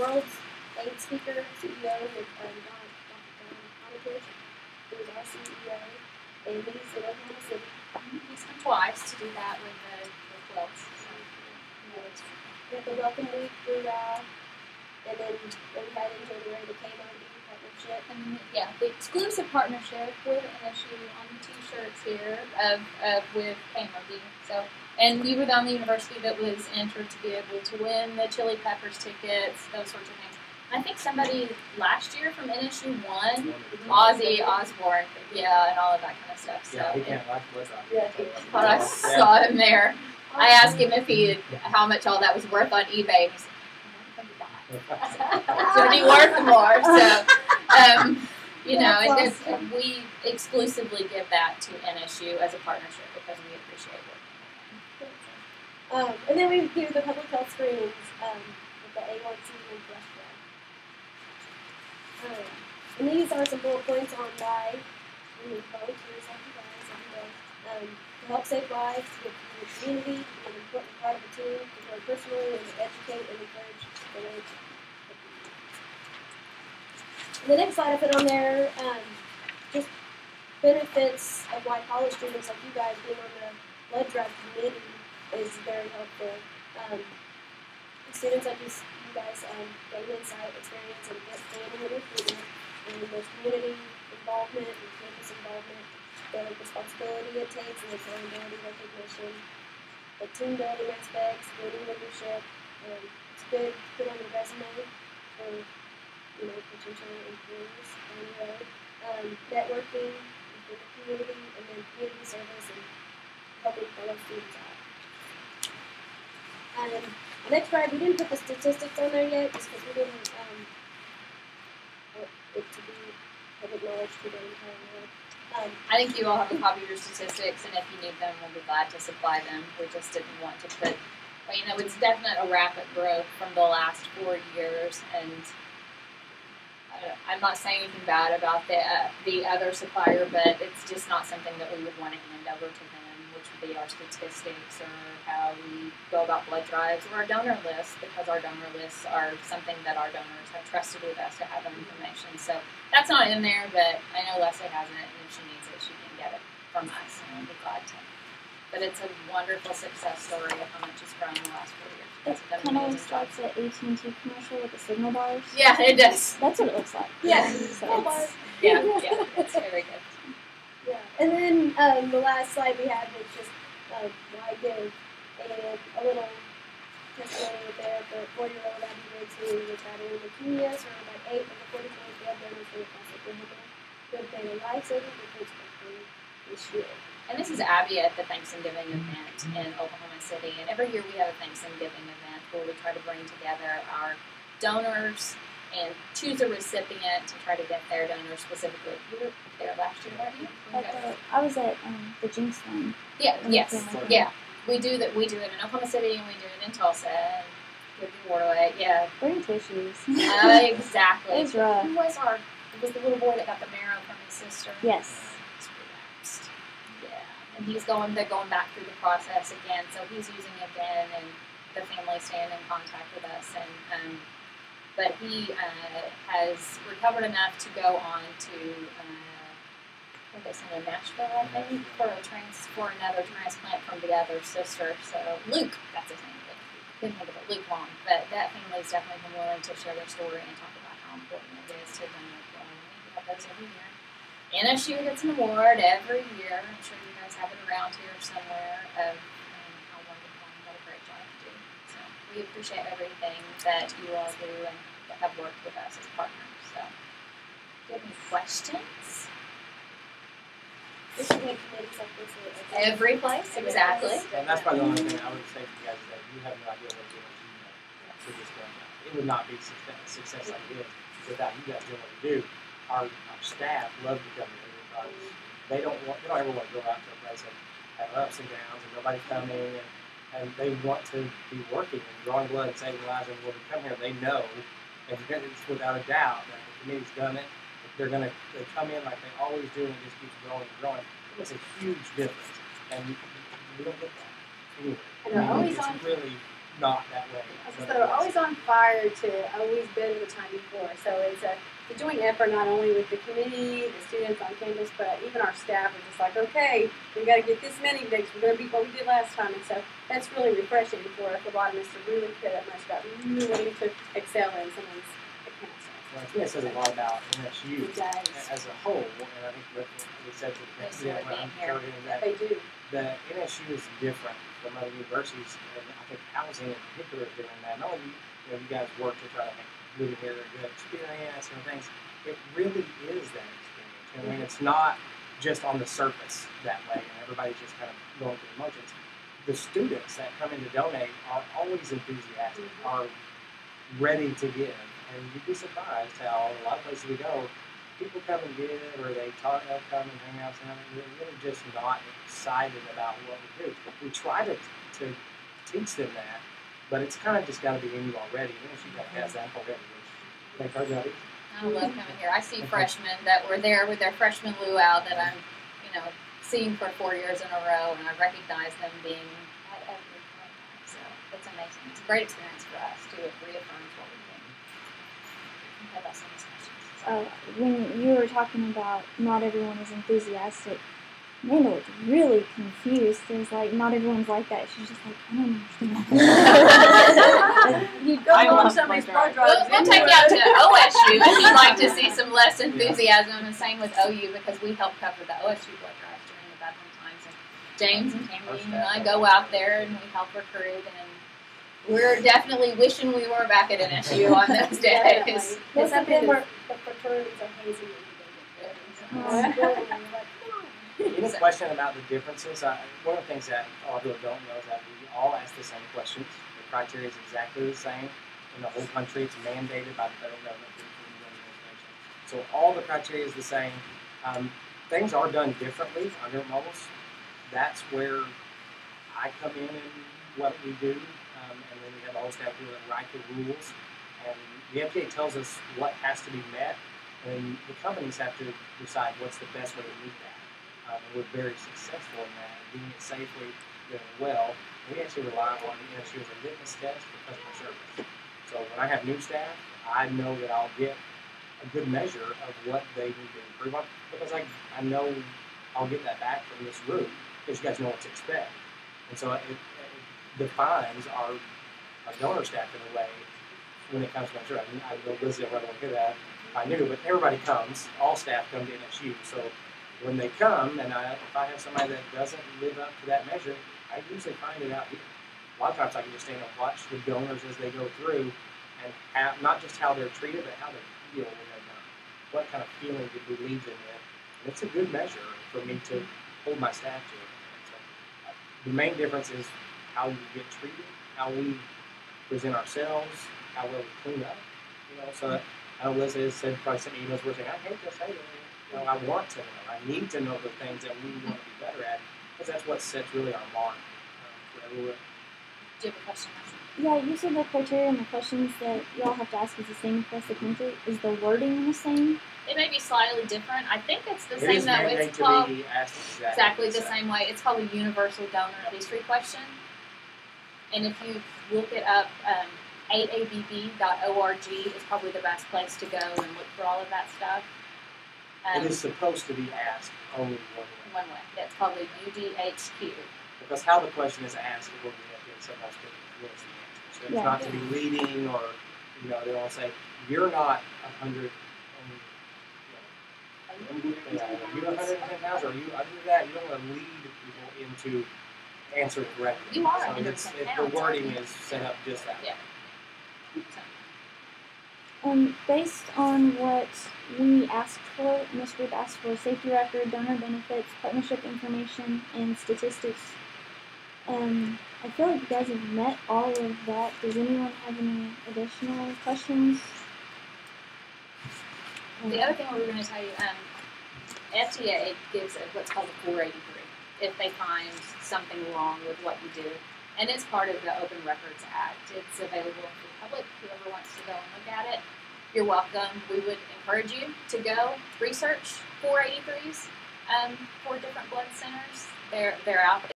world's 8th speaker, CEO, with Dr. John, who is our CEO, and he's in Oklahoma City. He's come twice to do that with the quilts. So, we had the Welcome Week through, and then we had in January the KMOD partnership. And yeah, the exclusive partnership with NSU on the T-shirts here with KMOD. So, and you were the only university that was entered to be able to win the Chili Peppers tickets, those sorts of things. I think somebody last year from NSU won, Ozzy Osbourne, and all of that kind of stuff. So, yeah, he can't watch Blood Drive. Yeah, but I saw him there. I asked him how much all that was worth on eBay. He's like, it's going to be worth more. So, and we exclusively give that to NSU as a partnership because we appreciate it. And then we do the public health screenings with the A1C and cholesterol. And these are some bullet points on why we need volunteers like you guys every day to help save lives, to get to the community, to be an important part of the team, to grow personally, and to educate and encourage the way. The next slide I put on there, just benefits of why college students like you guys being on the Blood Drive Committee is very helpful. Students like you guys gain insight, experience, and get planning and recruitment, and there's community involvement and campus involvement, the responsibility it takes, and accountability recognition, the team building aspects, building leadership. It's good to put on your resume for potential employees on the road. Networking with the community, and then community service and helping fellow students out. The next slide, we didn't put the statistics on there yet, just because we didn't want it to be public knowledge to the entire world. I think you all have a copy of your statistics, and if you need them, we'll be glad to supply them. We just didn't want to put, it's definitely a rapid growth from the last 4 years, and I'm not saying anything bad about the other supplier, but it's just not something that we would want to hand over to them, which would be our statistics or how we go about blood drives or our donor lists, because our donor lists are something that our donors have trusted with us to have that information. So that's not in there, but I know Leslie has it, and if she needs it, she can get it from us, and we'll be glad to. But it's a wonderful success story of how much it's grown in the last 4 years. It kind of looks like the AT&T commercial with the signal bars. Yeah, it does. That's what it looks like. Yeah. So yeah, it's very good. Yeah, and then the last slide we had was just why give, and a little testimony there for 4-year-old Abby Woods who was battling leukemia, surrounded by 8 of the 44 blood donors from across Oklahoma, who had been a lifesaver for kids this year. And this is Abby at the Thanksgiving event in Oklahoma City. And every year we have a Thanksgiving event where we try to bring together our donors and choose a recipient to try to get their donors specifically. You were there last year, weren't you? I was at the Jinx one. Yeah, yes. Yeah. We do it in Oklahoma City, and we do it in Tulsa. And give the award away. Yeah. Bring tissues. Exactly. It was rough. It was the little boy that got the marrow from his sister. Yes. And they're going back through the process again, so he's using it again, and the family staying in contact with us, and but he has recovered enough to go on to Nashville, I think, for another transplant from the other sister. So Luke, that's his name. Couldn't think of it, Luke Long. But that family's definitely been willing to share their story and talk about how important it is to donate blood. We have those every year. NSU gets an award every year. I'm sure you guys have it around here somewhere of how wonderful and what a great job you do. So we appreciate everything that you all do and that have worked with us as partners. So, do you have any questions? We should make committees like this every place, exactly. And that's probably the only thing I would say to you guys is that you have no idea what you're doing. So just going out. It would not be success like it is without you guys doing what you do. Our staff love to come here because they don't ever want to go out to a place and have ups and downs and nobody coming, and they want to be working and drawing blood and saving lives. And when we come here, they know, and it's without a doubt that the committee's done it. They come in like they always do, and it just keeps growing and growing. It makes a huge difference, and we don't get that anyway. And they're always it's on. Really, not that way. So they're always on fire to always better the time before. So it's a joint effort not only with the committee, the students on campus, but even our staff are just like, okay, we got to get this many because we're going to beat what we did last time. And so that's really refreshing for a phlebotomist to really care that much about really to excel in someone's accounts. Well, I think it says a lot about NSU It does. as a whole, and I think what we said to the president when I'm serving that They do. the NSU is different from other universities, and I think housing in particular is doing that. Not only you guys work to try to make living here a good experience and things, it really is that experience. I mean, it's not just on the surface that way, and everybody's just kind of going through the motions. The students that come in to donate are always enthusiastic, are ready to give, and you'd be surprised how a lot of places we go, people come and give, or they come and hang out, and they're really just not excited about what we do. We try to teach them that, but it's kind of just got to be in you already. You got to have that already, which makes our job easy. I love coming here. I see freshmen that were there with their freshman luau that I'm, seeing for 4 years in a row, and I recognize them being at every point. So it's amazing. It's a great experience for us too. It reaffirms what we do. Okay, that's some discussions. When you were talking about not everyone is enthusiastic, Amanda was really confused. It was like, not everyone's like that. She's just like, I don't understand. You go on some of these blood drives. We'll take you out to OSU if you'd like to see some less enthusiasm, and same with OU because we help cover the OSU blood drives during the bedtime times. And James and Tammy and I go out there and we help recruit, and we're definitely wishing we were back at NSU on those days. Most of them are the fraternities are hazing Any question about the differences? One of the things that a lot of people don't know is that we all ask the same questions. The criteria is exactly the same in the whole country. It's mandated by the federal government through the Food and Drug Administration. So all the criteria is the same. Things are done differently under MOLS. That's where I come in and what we do, and then we have all staff who write the rules. And the FDA tells us what has to be met, and the companies have to decide what's the best way to meet that. And we're very successful in that, doing it safely, doing it well. We actually rely on the NSU as a litmus test for customer service. So when I have new staff, I know that I'll get a good measure of what they need to improve on, because I know I'll get that back from this group, because you guys know what to expect. And so it defines our donor staff in a way when it comes to my I know Lizzie will want to hear that. I knew, but everybody comes, all staff come to NSU. So when they come, and if I have somebody that doesn't live up to that measure, I usually find it out here. A lot of times I can just stand and watch the donors as they go through, and not just how they're treated, but how they feel when they're done. What kind of feeling did we leave them with? And it's a good measure for me to hold my staff to it. So, the main difference is how you get treated, how we present ourselves, how well we clean up. So I know Liz has said, probably sent emails where saying, I hate to say it. I want to know. I need to know the things that we want to be better at, because that's what sets really our mark for everywhere. Do you have a question? Yeah, you said the criteria and the questions that y'all have to ask is the same across the country. Is the wording the same? It may be slightly different. I think it's the It same is though. mandated It's called to be asked exactly the same way. It's called a universal donor history question. And if you look it up, 8abb.org is probably the best place to go and look for all of that stuff. It is supposed to be asked only one way. One way. It's called the UDHQ. Because how the question is asked, it will be up in someone else to influence the answer. So it's not to be leading, or they don't say you're not 100. Are you 110 pounds, or are you under that? You don't want to lead people into answering correctly. You are so 110 pounds. The wording is set up just that way. Based on what we asked for, and this group asked for safety record, donor benefits, partnership information, and statistics, I feel like you guys have met all of that. Does anyone have any additional questions? The other thing we were going to tell you, FDA gives what's called a 483 if they find something wrong with what you do. And it's part of the Open Records Act. It's available to the public. Whoever wants to go and look at it, you're welcome. We would encourage you to go research 483s for different blood centers. They're out there.